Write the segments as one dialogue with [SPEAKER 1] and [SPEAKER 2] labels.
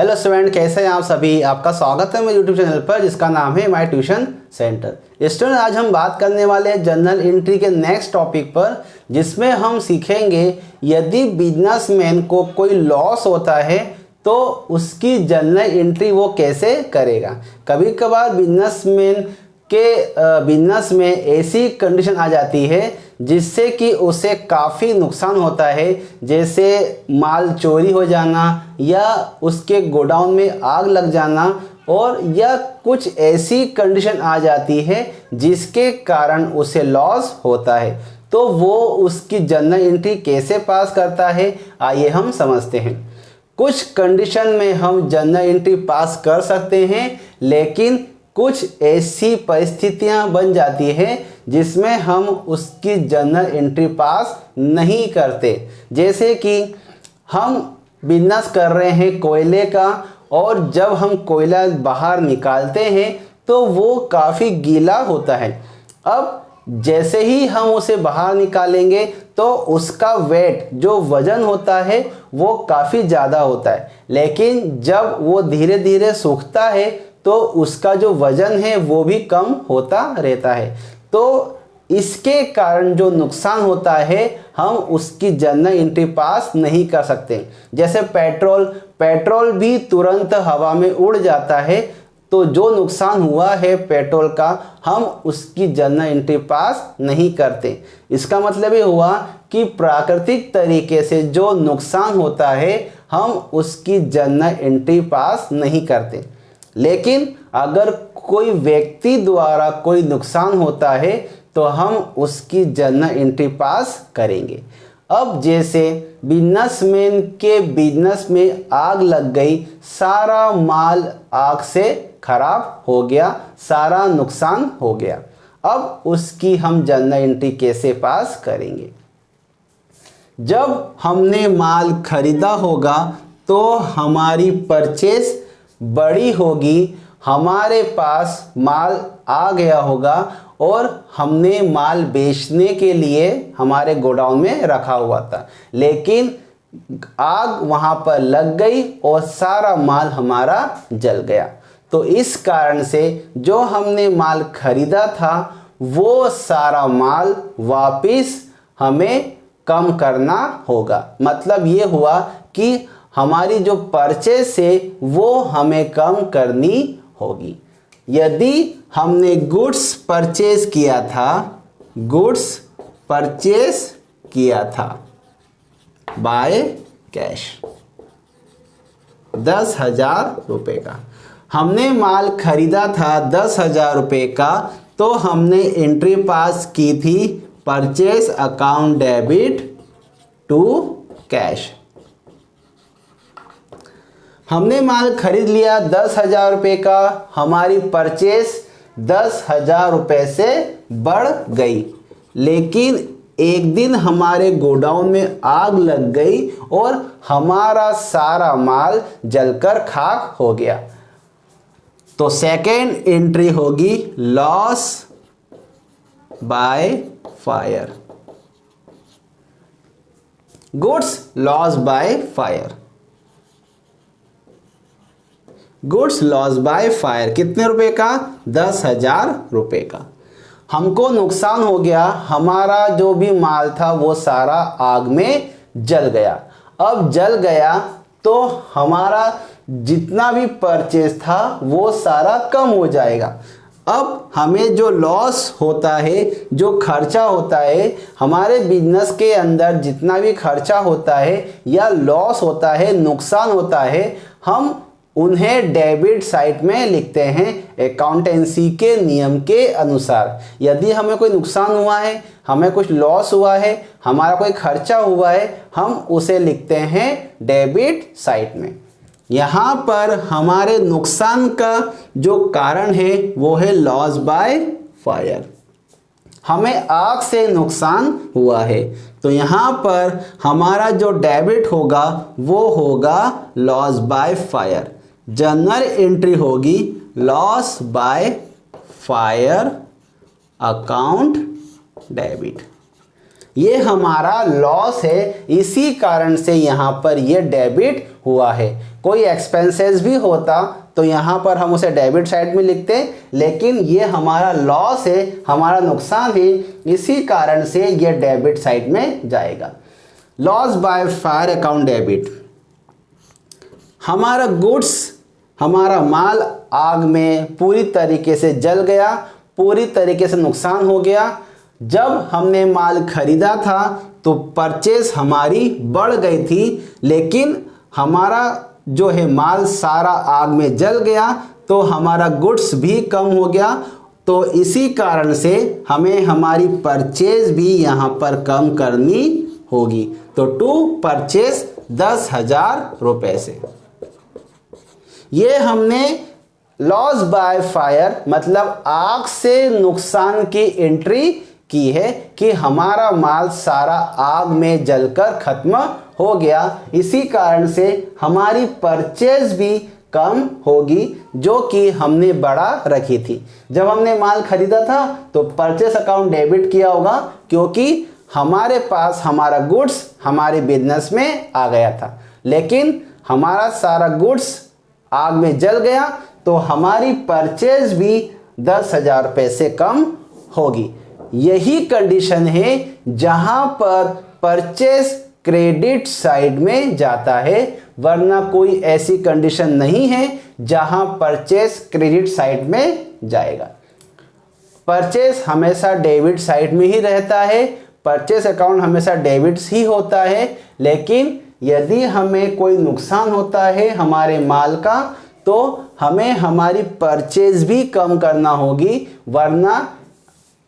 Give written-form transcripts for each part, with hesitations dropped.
[SPEAKER 1] Hello student, कैसे हैं आप सभी। आपका स्वागत है मेरे यूट्यूब चैनल पर जिसका नाम है माय ट्यूशन सेंटर। स्टूडेंट, आज हम बात करने वाले हैं जर्नल एंट्री के नेक्स्ट टॉपिक पर, जिसमें हम सीखेंगे यदि बिजनेसमैन को कोई लॉस होता है तो उसकी जर्नल एंट्री वो कैसे करेगा। कभी कभार बिजनेस में ऐसी कंडीशन आ जाती है जिससे कि उसे काफ़ी नुकसान होता है, जैसे माल चोरी हो जाना या उसके गोडाउन में आग लग जाना, और या कुछ ऐसी कंडीशन आ जाती है जिसके कारण उसे लॉस होता है। तो वो उसकी जर्नल एंट्री कैसे पास करता है, आइए हम समझते हैं। कुछ कंडीशन में हम जर्नल एंट्री पास कर सकते हैं, लेकिन कुछ ऐसी परिस्थितियां बन जाती हैं जिसमें हम उसकी जर्नल एंट्री पास नहीं करते। जैसे कि हम बिजनेस कर रहे हैं कोयले का, और जब हम कोयला बाहर निकालते हैं तो वो काफ़ी गीला होता है। अब जैसे ही हम उसे बाहर निकालेंगे तो उसका वेट, जो वज़न होता है, वो काफ़ी ज़्यादा होता है, लेकिन जब वो धीरे धीरे सूखता है तो उसका जो वज़न है वो भी कम होता रहता है। तो इसके कारण जो नुकसान होता है हम उसकी जर्नल एंट्री पास नहीं कर सकते। जैसे पेट्रोल भी तुरंत हवा में उड़ जाता है, तो जो नुकसान हुआ है पेट्रोल का, हम उसकी जर्नल एंट्री पास नहीं करते। इसका मतलब ये हुआ कि प्राकृतिक तरीके से जो नुकसान होता है हम उसकी जर्नल एंट्री पास नहीं करते। लेकिन अगर कोई व्यक्ति द्वारा कोई नुकसान होता है तो हम उसकी जर्नल एंट्री पास करेंगे। अब जैसे बिजनेसमैन के बिजनेस में आग लग गई, सारा माल आग से खराब हो गया, सारा नुकसान हो गया। अब उसकी हम जर्नल एंट्री कैसे पास करेंगे। जब हमने माल खरीदा होगा तो हमारी परचेस बड़ी होगी, हमारे पास माल आ गया होगा और हमने माल बेचने के लिए हमारे गोडाउन में रखा हुआ था, लेकिन आग वहाँ पर लग गई और सारा माल हमारा जल गया। तो इस कारण से जो हमने माल खरीदा था वो सारा माल वापस हमें कम करना होगा। मतलब ये हुआ कि हमारी जो परचेस है वो हमें कम करनी होगी। यदि हमने गुड्स परचेस किया था बाय कैश 10,000 रुपये का, हमने माल खरीदा था 10,000 रुपये का, तो हमने एंट्री पास की थी purchase account debit to cash. हमने माल खरीद लिया 10,000 रुपये का, हमारी परचेस 10,000 रुपये से बढ़ गई, लेकिन एक दिन हमारे गोडाउन में आग लग गई और हमारा सारा माल जलकर खाक हो गया। तो सेकेंड एंट्री होगी loss by fire. Goods loss by fire. Goods loss by fire कितने रुपए का? 10,000 रुपये का। हमको नुकसान हो गया, हमारा जो भी माल था वो सारा आग में जल गया। अब जल गया तो हमारा जितना भी परचेस था वो सारा कम हो जाएगा। अब हमें जो लॉस होता है, जो खर्चा होता है, हमारे बिजनेस के अंदर जितना भी खर्चा होता है या लॉस होता है, नुकसान होता है, हम उन्हें डेबिट साइड में लिखते हैं अकाउंटेंसी के नियम के अनुसार। यदि हमें कोई नुकसान हुआ है, हमें कुछ लॉस हुआ है, हमारा कोई खर्चा हुआ है, हम उसे लिखते हैं डेबिट साइड में। यहाँ पर हमारे नुकसान का जो कारण है वो है लॉस बाय फायर। हमें आग से नुकसान हुआ है, तो यहाँ पर हमारा जो डेबिट होगा वो होगा loss by fire. Journal entry होगी loss by fire account debit. ये हमारा लॉस है, इसी कारण से यहाँ पर ये डेबिट हुआ है। कोई एक्सपेंसेस भी होता तो यहाँ पर हम उसे डेबिट साइड में लिखते, लेकिन ये हमारा लॉस है, हमारा नुकसान है, इसी कारण से ये डेबिट साइड में जाएगा। Loss by fire account debit, हमारा गुड्स, हमारा माल आग में पूरी तरीके से जल गया, पूरी तरीके से नुकसान हो गया। जब हमने माल खरीदा था तो परचेस हमारी बढ़ गई थी, लेकिन हमारा जो है माल सारा आग में जल गया तो हमारा गुड्स भी कम हो गया। तो इसी कारण से हमें हमारी परचेज भी यहाँ पर कम करनी होगी। तो टू परचेस 10,000 रुपये से। ये हमने लॉस बाय फायर मतलब आग से नुकसान की एंट्री की है कि हमारा माल सारा आग में जलकर खत्म हो गया, इसी कारण से हमारी परचेज भी कम होगी जो कि हमने बढ़ा रखी थी। जब हमने माल खरीदा था तो परचेस अकाउंट डेबिट किया होगा, क्योंकि हमारे पास हमारा गुड्स हमारे बिजनेस में आ गया था, लेकिन हमारा सारा गुड्स आग में जल गया तो हमारी परचेज भी 10,000 रुपये से कम होगी। यही कंडीशन है जहां पर परचेज क्रेडिट साइड में जाता है, वरना कोई ऐसी कंडीशन नहीं है जहां परचेज क्रेडिट साइड में जाएगा। परचेज हमेशा डेबिट साइड में ही रहता है, परचेज अकाउंट हमेशा डेबिट ही होता है, लेकिन यदि हमें कोई नुकसान होता है हमारे माल का तो हमें हमारी परचेज भी कम करना होगी, वरना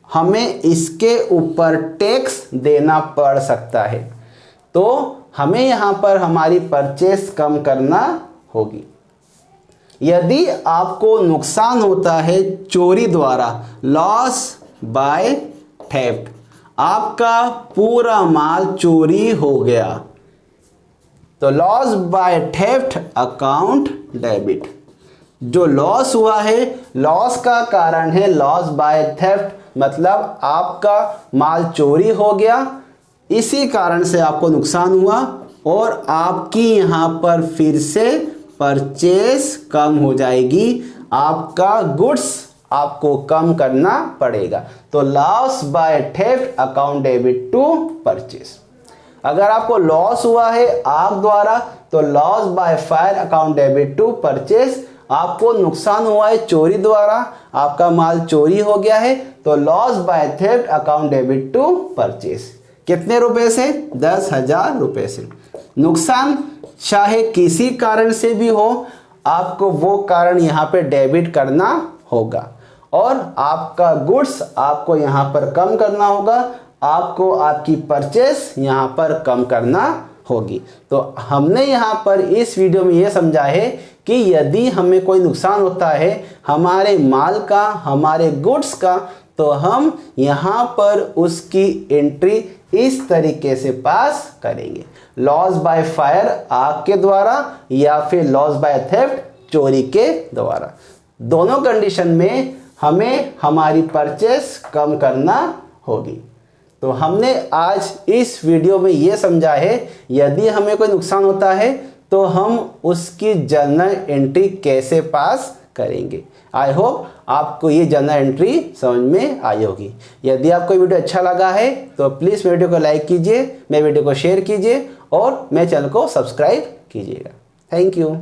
[SPEAKER 1] हमें इसके ऊपर टैक्स देना पड़ सकता है। तो हमें यहाँ पर हमारी परचेज कम करना होगी। यदि आपको नुकसान होता है चोरी द्वारा, लॉस बाय थेफ्ट, आपका पूरा माल चोरी हो गया, तो loss by theft account debit. जो लॉस हुआ है, लॉस का कारण है लॉस बाय थेफ्ट, मतलब आपका माल चोरी हो गया, इसी कारण से आपको नुकसान हुआ और आपकी यहाँ पर फिर से परचेस कम हो जाएगी, आपका गुड्स आपको कम करना पड़ेगा। तो loss by theft account debit to purchase. अगर आपको लॉस हुआ है आग द्वारा तो loss by fire account debit to purchase. आपको नुकसान हुआ है चोरी द्वारा, आपका माल चोरी हो गया है, तो loss by theft account debit to purchase. कितने रुपए से? 10,000 रुपये से। नुकसान चाहे किसी कारण से भी हो, आपको वो कारण यहाँ पे डेबिट करना होगा और आपका गुड्स आपको यहाँ पर कम करना होगा, आपको आपकी परचेस यहाँ पर कम करना होगी। तो हमने यहाँ पर इस वीडियो में ये समझा है कि यदि हमें कोई नुकसान होता है हमारे माल का, हमारे गुड्स का, तो हम यहाँ पर उसकी एंट्री इस तरीके से पास करेंगे, लॉस बाय फायर आग के द्वारा या फिर लॉस बाय थेफ्ट चोरी के द्वारा। दोनों कंडीशन में हमें हमारी परचेस कम करना होगी। तो हमने आज इस वीडियो में ये समझा है यदि हमें कोई नुकसान होता है तो हम उसकी जर्नल एंट्री कैसे पास करेंगे। आई होप आपको ये जर्नल एंट्री समझ में आई होगी। यदि आपको वीडियो अच्छा लगा है तो प्लीज़ वीडियो को लाइक कीजिए, मेरे वीडियो को शेयर कीजिए और मेरे चैनल को सब्सक्राइब कीजिएगा। Thank you.